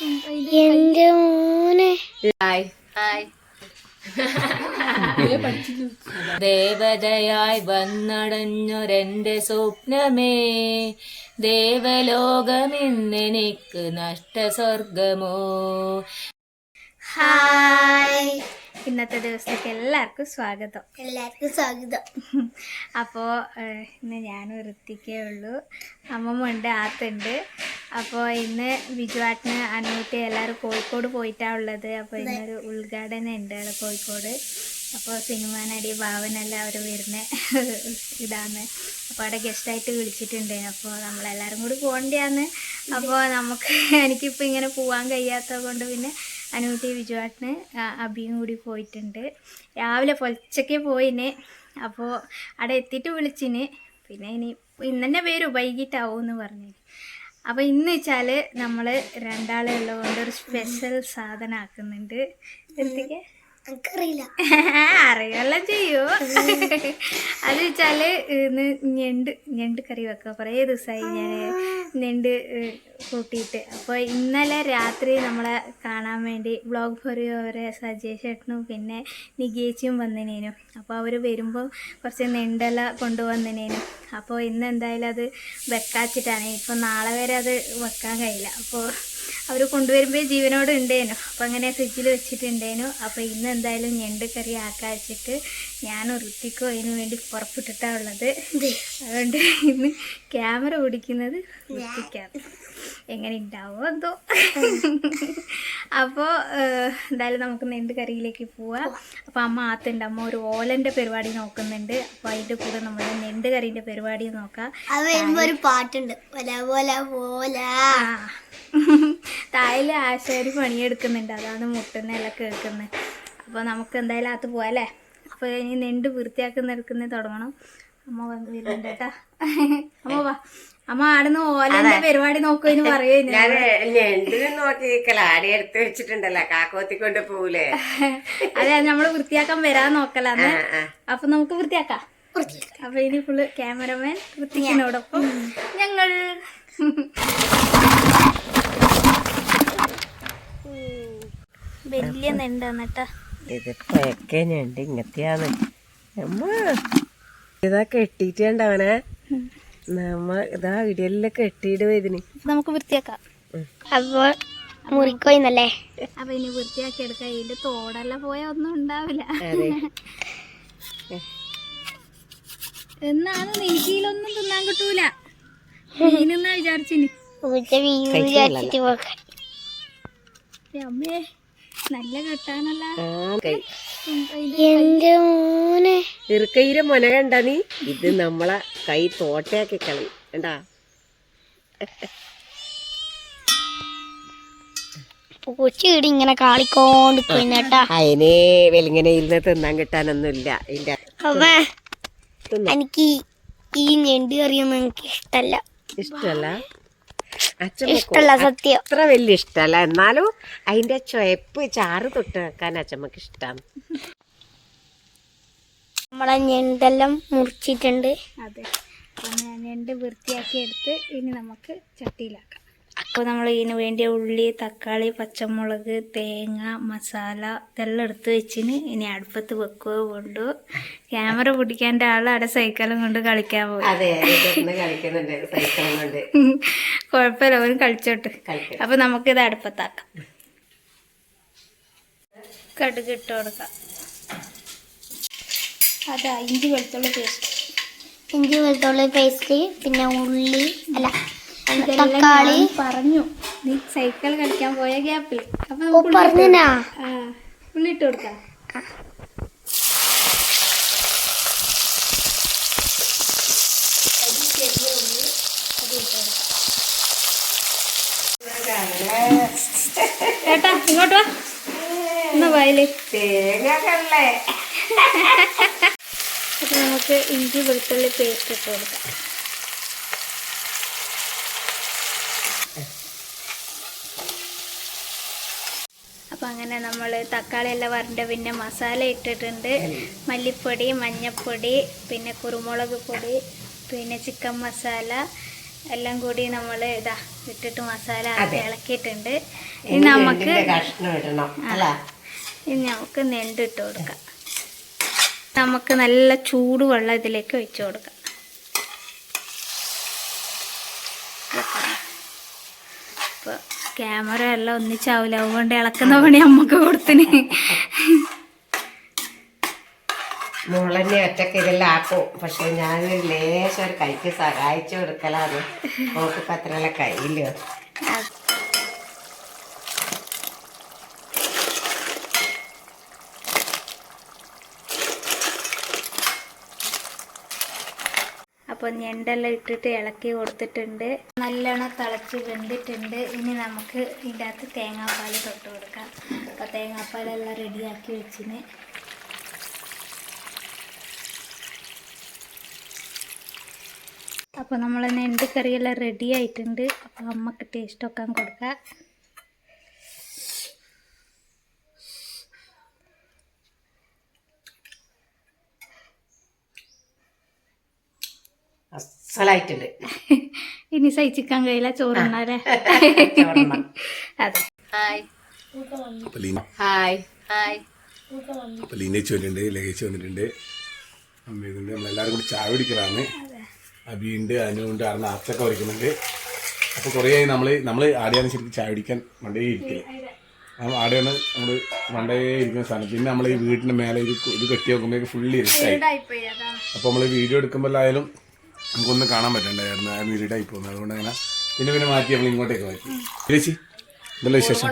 എന്റെ മോനെ ദേവതയായി വന്നടഞ്ഞൊരെന്റെ സ്വപ്നമേ, ദേവലോകമിന്നെനിക്ക് നഷ്ടസ്വർഗമോ. ഹായ്, ഇന്നത്തെ ദിവസത്തേക്ക് എല്ലാവർക്കും സ്വാഗതം. അപ്പോൾ ഇന്ന് ഞാനും വൃത്തിക്കേ ഉള്ളൂ. അമ്മമ്മ ഉണ്ട്, ആത്തുണ്ട്. അപ്പോൾ ഇന്ന് ബിജുവാട്ടിന് അനൂട്ടി എല്ലാവരും കോഴിക്കോട് പോയിട്ടാണ് ഉള്ളത്. അപ്പോൾ ഇന്നൊരു ഉദ്ഘാടനം ഉണ്ട് അവിടെ കോഴിക്കോട്. അപ്പോൾ സിനിമാ നടി ഭാവനെല്ലാവരും വരുന്ന ഇതാണ്. അപ്പോൾ അവിടെ ഗസ്റ്റായിട്ട് വിളിച്ചിട്ടുണ്ട്. അപ്പോൾ നമ്മളെല്ലാവരും കൂടി പോകേണ്ടതാണ്. അപ്പോൾ എനിക്കിപ്പോൾ ഇങ്ങനെ പോകാൻ കഴിയാത്തത് കൊണ്ട് പിന്നെ അനൂട്ടി ബിജുവാട്ടിന് അബിയും കൂടി പോയിട്ടുണ്ട്. രാവിലെ പൊലച്ചയ്ക്ക് പോയിന്. അപ്പോൾ അവിടെ എത്തിയിട്ട് വിളിച്ചിന്. പിന്നെ ഇന്ന് തന്നെ വരും, വൈകിട്ടാവും എന്ന് പറഞ്ഞു. അപ്പോൾ ഇന്ന് വെച്ചാൽ നമ്മൾ രണ്ടാളെ ഉള്ളതുകൊണ്ട് ഒരു സ്പെഷ്യൽ സാധനം ആക്കുന്നുണ്ട്. എന്തൊക്കെ അറിയെല്ലാം ചെയ്യൂ. അത് വെച്ചാൽ ഇന്ന് ഞണ്ട് കറി വെക്കാം. കുറേ ദിവസമായി ഞാൻ ഞണ്ട് കൂട്ടിയിട്ട്. അപ്പോൾ ഇന്നലെ രാത്രി നമ്മളെ കാണാൻ വേണ്ടി വ്ളോഗ് ഫോർ അവരെ സജേഷേട്ടനും പിന്നെ നികേച്ചിയും വന്നിനേനും. അപ്പോൾ അവർ വരുമ്പോൾ കുറച്ച് ഞണ്ടെല്ലാം കൊണ്ടുവന്നിനേനും. അപ്പോൾ ഇന്ന് എന്തായാലും അത് വെക്കാച്ചിട്ടാണ്. ഇപ്പോൾ നാളെ വരെ അത് വെക്കാൻ കഴിയില്ല. അപ്പോൾ അവർ കൊണ്ടുവരുമ്പോൾ ജീവനോട് ഉണ്ടേനു. അപ്പോൾ അങ്ങനെ ഫ്രിഡ്ജിൽ വെച്ചിട്ടുണ്ടേനു. അപ്പോൾ ഇന്ന് എന്തായാലും ഞണ്ട് കറി ആക്കാൻ വെച്ചിട്ട് ഞാൻ വൃത്തിക്കോ അതിന് വേണ്ടി പുറപ്പെട്ടിട്ടാണ് ഉള്ളത്. അതുകൊണ്ട് ഇന്ന് ക്യാമറ ഓടിക്കുന്നത് വൃത്തിക്കാണ്. എങ്ങനെ ഉണ്ടാവുമോ എന്തോ. അപ്പോൾ എന്തായാലും നമുക്ക് ഞണ്ട് കറിയിലേക്ക് പോവാം. അപ്പോൾ അമ്മ ആത്തുണ്ട്. അമ്മ ഒരു ഓലൻ്റെ പരിപാടി നോക്കുന്നുണ്ട്. അപ്പോൾ അതിൻ്റെ കൂടെ നമ്മൾ ഞണ്ട് കറീൻ്റെ പരിപാടി നോക്കാം. ഒരു പാട്ടുണ്ട്, തായില് ആശാരി പണിയെടുക്കുന്നുണ്ട്. അതാണ് മുട്ടുന്നെല്ലാം കേൾക്കുന്നത്. അപ്പോൾ നമുക്ക് എന്തായാലും അത് പോവാം അല്ലേ. അപ്പോൾ ഇനി ഞണ്ട് വൃത്തിയാക്കുന്നത് തുടങ്ങണം. അമ്മ വന്ന് വരുന്നുണ്ട് കേട്ടാ. അമ്മ വാ. അമ്മ ആടുന്ന് ഓലന്റെ പരിപാടി നോക്കുമെന്ന് പറയുന്നു. എടുത്ത് വെച്ചിട്ടുണ്ടല്ലോ, കാക്കോത്തിക്കൊണ്ട് പോവൂലേ. അതെ, നമ്മള് വൃത്തിയാക്കാൻ വരാൻ നോക്കലാന്ന്. അപ്പൊ നമുക്ക് വൃത്തിയാക്കാം. അപ്പൊ ഇനി ഫുള്ള് ക്യാമറമാൻ വൃത്തിക്കിനോടൊപ്പം ഞങ്ങൾ. വലിയ നെണ്ടാണ് കേട്ടാ. ഇതിപ്പൊക്കെ ഞണ്ട് ഇങ്ങത്തെയാണ്. ഇതാ കെട്ടിട്ടുണ്ടവനെ. നമ്മ ഇതാ ഇടിയെല്ലാം കെട്ടിയിട്ട് ഇതിന് നമുക്ക് വൃത്തിയാക്കാം. അപ്പോൾ മുറിക്കോയിന്നല്ലേ. അപ്പൊ ഇനി വൃത്തിയാക്കി എടുക്കാം. ഇതിന്റെ തോടെല്ലാം പോയാ ഒന്നും ഉണ്ടാവില്ല എന്നാണ്. നെയ്യിലൊന്നും തിന്നാൻ കിട്ടൂല. മീനെന്നാ വിചാരിച്ചിന്. അമ്മേ നല്ല കെട്ടാനല്ല. എന്റെ മോനെ ഇറുക്കയിലെ മൊന കണ്ട നീ. ഇത് നമ്മളെ കൈ തോട്ടയാക്കി കളി കണ്ടാ. പൂച്ചീടി ഇങ്ങനെ കാളിക്കോണ്ട് പോയിട്ടാ. അതിന് വെലിങ്ങനെ ഇരുന്ന് തിന്നാൻ കിട്ടാനൊന്നുമില്ല. എനിക്ക് ഈ ഞണ്ട് കറിയൊന്നും എനിക്ക് ഇഷ്ടല്ല. ഇഷ്ടല്ല സത്യം. അത്ര വലിയ ഇഷ്ടല്ല. എന്നാലും അതിന്റെ ചുവപ്പ് ചാറ് തൊട്ട് വെക്കാൻ അച്ഛമ്മക്ക് ഇഷ്ടമാണ്. നമ്മളെ ഞണ്ടെല്ലാം മുറിച്ചിട്ടുണ്ട്. അതെ, ഞണ്ട് വൃത്തിയാക്കി എടുത്ത് ഇനി നമുക്ക് ചട്ടിയിലാക്കാം. അപ്പോൾ നമ്മൾ ഇതിന് വേണ്ടിയ ഉള്ളി, തക്കാളി, പച്ചമുളക്, തേങ്ങ, മസാല ഇതെല്ലാം എടുത്ത് വെച്ചിന്. ഇനി അടുപ്പത്ത് വെക്കുക കൊണ്ടു. ക്യാമറ പിടിക്കാൻ്റെ ആളവിടെ സൈക്കിളും കൊണ്ട് കളിക്കാൻ പോയി. കുഴപ്പമില്ല, അവന് കളിച്ചോട്ട്. അപ്പോൾ നമുക്കിത് അടുപ്പത്താക്കാം. കടുക് ഇട്ട് കൊടുക്കാം. അതാ ഇഞ്ചി വെളുത്തുള്ളി പേസ്റ്റ്, പിന്നെ ഉള്ളി അല്ല തക്കാളി. പറഞ്ഞു നീ സൈക്കിൾ കളിക്കാൻ പോയ ഗ്യാപ്പിൽ. അപ്പൊ ഉള്ളി ഇട്ട് കൊടുക്കാം. ചേട്ടാ ഇങ്ങോട്ട് വാ. എന്നാ വയല് അപ്പൊ നമുക്ക് ഇഞ്ചി വെളുത്തുള്ളി പേസ്റ്റ് ഇട്ട് കൊടുക്കാം. അപ്പം അങ്ങനെ നമ്മൾ തക്കാളി എല്ലാം വരണ്ട. പിന്നെ മസാല ഇട്ടിട്ടുണ്ട്. മല്ലിപ്പൊടി, മഞ്ഞൾപ്പൊടി, പിന്നെ കുരുമുളക് പൊടി, പിന്നെ ചിക്കൻ മസാല, എല്ലാം കൂടി നമ്മൾ ഇതാ ഇട്ടിട്ട് മസാല അതെ. ഇളക്കിയിട്ടുണ്ട്. ഇനി ഇനി നമുക്ക് ഞണ്ടിന്റെ കഷ്ണം ഇടണം അല്ലേ? ഇനി നമുക്ക് നെണ്ട് ഇട്ട് കൊടുക്കാം. നമുക്ക് നല്ല ചൂടുവെള്ളം ഇതിലേക്ക് ഒഴിച്ചു കൊടുക്കാം. അപ്പോൾ ക്യാമറ എല്ലാം ഒന്നിച്ചാവില്ല, അതുകൊണ്ട് ഇളക്കുന്ന പണി നമുക്ക് കൊടുത്തിന്. മോളെന്നെ ഒറ്റക്ക് ഇതെല്ലാം ആക്കും. പക്ഷെ ഞാൻ ലേശം ഒരു കൈക്ക് സഹായിച്ചു കൊടുക്കലാണ്. നോക്കിപ്പോ അത്രയുള്ള കയ്യില് അപ്പോൾ ഞണ്ടെല്ലാം ഇട്ടിട്ട് ഇളക്കി കൊടുത്തിട്ടുണ്ട്. നല്ലോണം തിളച്ച് വെന്തിട്ടുണ്ട്. ഇനി നമുക്ക് ഇതിൻ്റെ അകത്ത് തേങ്ങാപ്പാൽ തൊട്ട് കൊടുക്കാം. അപ്പോൾ തേങ്ങാപ്പാലെല്ലാം റെഡിയാക്കി വെച്ചിന്. അപ്പോൾ നമ്മൾ ഞണ്ട് കറിയെല്ലാം റെഡി ആയിട്ടുണ്ട്. അപ്പോൾ അമ്മക്ക് ടേസ്റ്റ് വെക്കാൻ കൊടുക്കാം. അസലായിട്ടുണ്ട്. ഇനി സഹിച്ചിക്കാൻ കഴിയില്ല, ചോറുണ്ണാലേ. അതെ. Hi hi hi. അപ്പോൾ ലീനേച്ച് വന്നിട്ടുണ്ട്, ലഗേജ് വന്നിട്ടുണ്ട്, അമ്മയുണ്ട്. നമ്മളെല്ലാവരും കൂടി ചായ കുടിക്കലാണ്. അബിയുണ്ട്, അനുണ്ട്, അവിടെ നാച്ചൊക്കെ വരയ്ക്കുന്നുണ്ട്. അപ്പോൾ കുറേ നമ്മൾ ആടെയാണ് ശരിക്കും ചായ കുടിക്കാൻ മണ്ടേ ഇരിക്കല്. ആടെയാണ് നമ്മൾ മണ്ടേ ഇരിക്കുന്ന സ്ഥലം. പിന്നെ നമ്മൾ ഈ വീടിൻ്റെ മേലെ ഇത് കെട്ടി നോക്കുമ്പോഴേക്ക് ഫുള്ളി ഇരുട്ടായി. അപ്പോൾ നമ്മൾ വീഡിയോ എടുക്കുമ്പോഴായാലും നമുക്കൊന്നും കാണാൻ പറ്റണ്ടായിരുന്നു, ആ വീടായി പോകുന്നത്. അതുകൊണ്ട് അങ്ങനെ പിന്നെ മാറ്റി നമ്മൾ ഇങ്ങോട്ടേക്ക് മാറ്റി. ചേച്ചി ഇതല്ലേ വിശേഷം?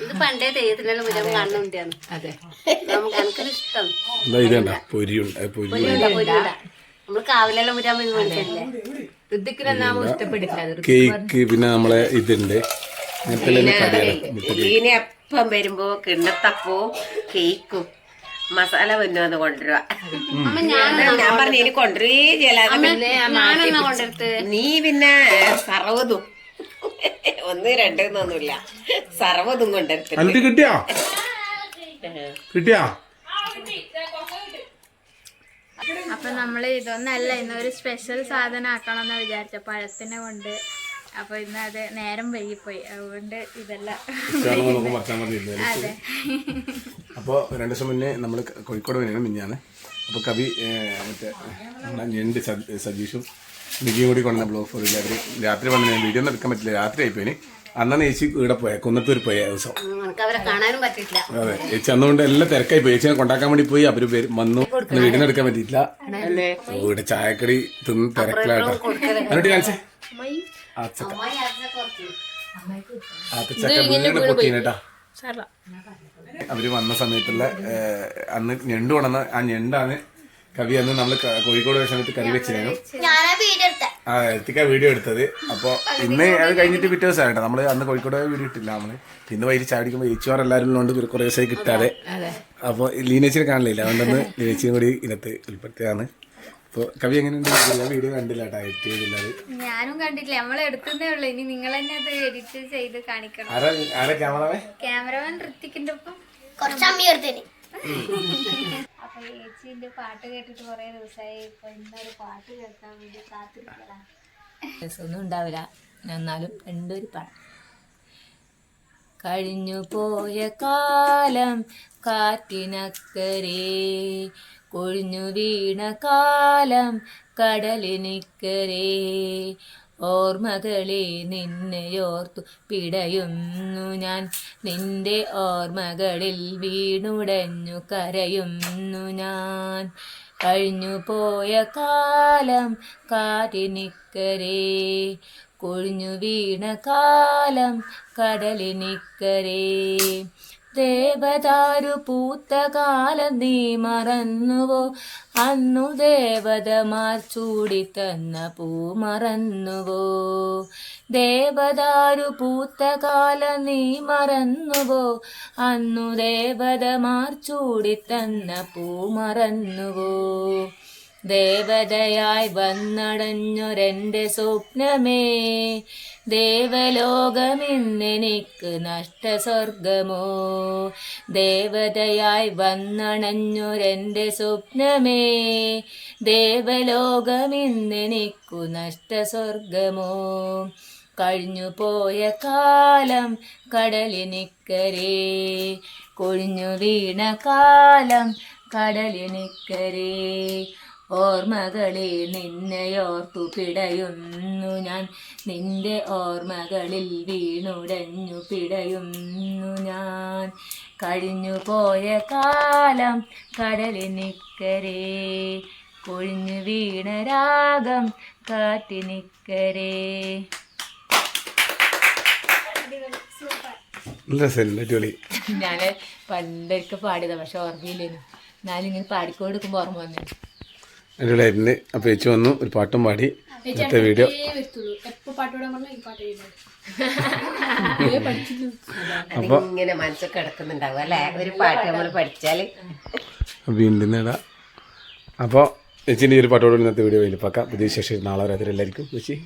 ഇത് പണ്ടേ തെയ്യത്തിനെല്ലാം മുരം കാണുന്നുണ്ടാണ്. അതെ, നമുക്ക് എനിക്കൊരു ഇഷ്ടം. എന്താ ഇതേണ്ട പൊരിയുണ്ട്, പൊരി നമ്മള് കാവിലെല്ലാം മുരാൻ മേടിച്ചല്ലേ, ഇഷ്ടപ്പെട്ടില്ല. കേക്ക്, പിന്നെ നമ്മളെ ഇതുണ്ട്, ഇതിനെ എപ്പം വരുമ്പോ കിണ്ണത്തപ്പോ കേക്കും മസാല വന്നു കൊണ്ടുവരുക. ഞാൻ പറഞ്ഞു ഇനി കൊണ്ടുവരേ കൊണ്ടെടുത്ത് നീ പിന്നെ സർവ്വതും 1 2 എന്നൊന്നുമില്ല, സർവ്വതും കൊണ്ടെടുത്ത് കിട്ടിയാ കിട്ടിയാ. അപ്പൊ നമ്മൾ ഇതൊന്നല്ല, ഇന്നൊരു സ്പെഷ്യൽ സാധനം ആക്കണം എന്ന് വിചാരിച്ച പഴത്തിനെ കൊണ്ട്. അപ്പൊ ഇന്ന് അത് നേരം വൈകിപ്പോയി, അതുകൊണ്ട് ഇതെല്ലാം. അതെ. അപ്പോൾ 2 ദിവസം മുന്നേ നമ്മൾ കോഴിക്കോട് വരികയാണ് മിഞ്ഞാണ്. അപ്പോൾ കവി മറ്റേ ഞണ്ട് സജീഷും നിധിയും കൂടി കൊണ്ടുവന്ന ബ്ലോഗ് ഫോറിൽ അവർ രാത്രി വന്ന് വീഡിയോ ഒന്നും എടുക്കാൻ പറ്റില്ല, രാത്രി ആയിപ്പോയിന്. അന്നാണ് ചേച്ചി ഇവിടെ പോയ കുന്നത്തൂർ പോയ ദിവസം. അതെ, ചേച്ചി അന്നുകൊണ്ട് എല്ലാം തിരക്കായി പോയി. ചേച്ചിനെ കൊണ്ടാക്കാൻ വേണ്ടി പോയി, അവര് വന്നു, വീഡിയോ ഒന്നും എടുക്കാൻ പറ്റിയില്ല. ഇവിടെ ചായക്കടി തിന്ന് തിരക്കിലാട്ടോ. എന്നിട്ട് കാണിച്ചേ പൊട്ടീനേട്ടാ. അവര് വന്ന സമയത്തുള്ള അന്ന് ഞണ്ട് കൊണ്ടുവന്ന ആ ഞണ്ടാണ് കവി അന്ന് നമ്മള് കോഴിക്കോട് സമയത്ത് കറി വെച്ചിരുന്നു. എത്തിക്കാൻ വീഡിയോ എടുത്തത്. അപ്പോൾ ഇന്ന് അത് കഴിഞ്ഞിട്ട് പിറ്റേ ദിവസം കേട്ടോ, നമ്മള് അന്ന് കോഴിക്കോട് വീഡിയോ ഇട്ടില്ല. നമ്മള് ഇന്ന് വൈകി ചാടിക്കുമ്പോൾ ഏച്ചുവാർ എല്ലാവരും ഉള്ളതുകൊണ്ട് കുറേ ദിവസമായി കിട്ടാതെ. അപ്പോൾ ലീനേച്ചിനെ കാണില്ല, അതുകൊണ്ടൊന്ന് ലീനേച്ചിയും കൂടി ഇതിനകത്ത് ഉൾപ്പെടുത്തിയതാണ്. അപ്പോൾ കവി എങ്ങനെയുണ്ട്? വീഡിയോ കണ്ടില്ല കേട്ടോ, എഡിറ്റ് ചെയ്തില്ല. ഞാനും കണ്ടിട്ടില്ല, നമ്മൾ എടുക്കുന്നേ ഉള്ളൂ. ഇനി നിങ്ങൾ തന്നെ അത് എഡിറ്റ് ചെയ്ത് കാണിക്കണം. ആരാ ക്യാമറമാൻ ഋത്തിക്കിന്റെ ഒപ്പം അപ്പൊ ചേച്ചിന്റെ പാട്ട് കേട്ടിട്ട് കൊറേ ദിവസമായി. ഇപ്പൊ ഇന്നൊരു പാട്ട് കേൾക്കാൻ വേണ്ടി കാത്തിരിക്കലാണ്. ഒന്നും ഉണ്ടാവില്ല, എന്നാലും രണ്ടൊരു പാട്ട്. കഴിഞ്ഞു പോയ കാലം കാറ്റിനക്കരെ, കൊഴിഞ്ഞു വീണ കാലം കടലിനിക്കരെ, ഓർമ്മകളെ നിന്നെയോർത്തു പിടയുന്നു ഞാൻ, നിന്റെ ഓർമ്മകളിൽ വീണുടഞ്ഞു കരയുന്നു ഞാൻ. കഴിഞ്ഞു പോയ കാലം കാറ്റിനിക്കരെ, കൊഴിഞ്ഞു വീണ കാലം കടലിനിക്കരെ, ദേവദാരു പൂത്ത കാലം നീ മറന്നുവോ, അന്നു ദേവതമാർ ചൂടിത്തന്ന പൂ മറന്നുവോ, ദേവദാരു പൂത്ത കാലം നീ മറന്നുവോ, അന്നു ദേവതമാർ ചൂടിത്തന്ന പൂ മറന്നുവോ, ദേവതയായി വന്നടഞ്ഞൊരെൻ്റെ സ്വപ്നമേ ദേവലോകമിന്നെനിക്ക് നഷ്ടസ്വർഗമോ ദേവതയായി വന്നണഞ്ഞൊരെൻ്റെ സ്വപ്നമേ ദേവലോകമിന്നെനിക്കു നഷ്ടസ്വർഗമോ കഴിഞ്ഞു പോയ കാലം കടലിനിക്കരേ കൊഴിഞ്ഞു വീണ കാലം കടലിനിക്കരേ ഓർമ്മകളിൽ നിന്നെയോർത്തു പിടയുന്നു ഞാൻ നിന്റെ ഓർമ്മകളിൽ വീണുടഞ്ഞു പിടയുന്നു ഞാൻ കഴിഞ്ഞു പോയ കാലം കടലിനിക്കരേ കൊഴിഞ്ഞു വീണ രാഗം കാറ്റിനിക്കരേ. നല്ല രസമുണ്ട്, അടിപൊളി. ഞാൻ പണ്ടൊക്കെ പാടിയതാ, പക്ഷെ ഓർമ്മയില്ലേനു. ഞാനിങ്ങനെ പാടിക്കൊടുക്കുമ്പോൾ ഓർമ്മ വന്നു. അടിപൊളിയായിട്ടുണ്ട്. അപ്പോൾ ചേച്ചി വന്നു, ഒരു പാട്ടും പാടി. ഇന്നത്തെ വീഡിയോ അപ്പോൾ ഇങ്ങനെ മനസ്സൊക്കെ കിടക്കുന്നുണ്ടാവും അല്ലേ, ഒരു പാട്ട് നമ്മൾ പഠിച്ചാൽ വീണ്ടും നേടാം. അപ്പോൾ ചേച്ചീൻ്റെ ഈ ഒരു പാട്ടോട് ഇന്നത്തെ വീഡിയോ വലിപ്പാക്കാം. പുതിയ വിശേഷം നാളെ വരെ എല്ലാവർക്കും ചേച്ചി.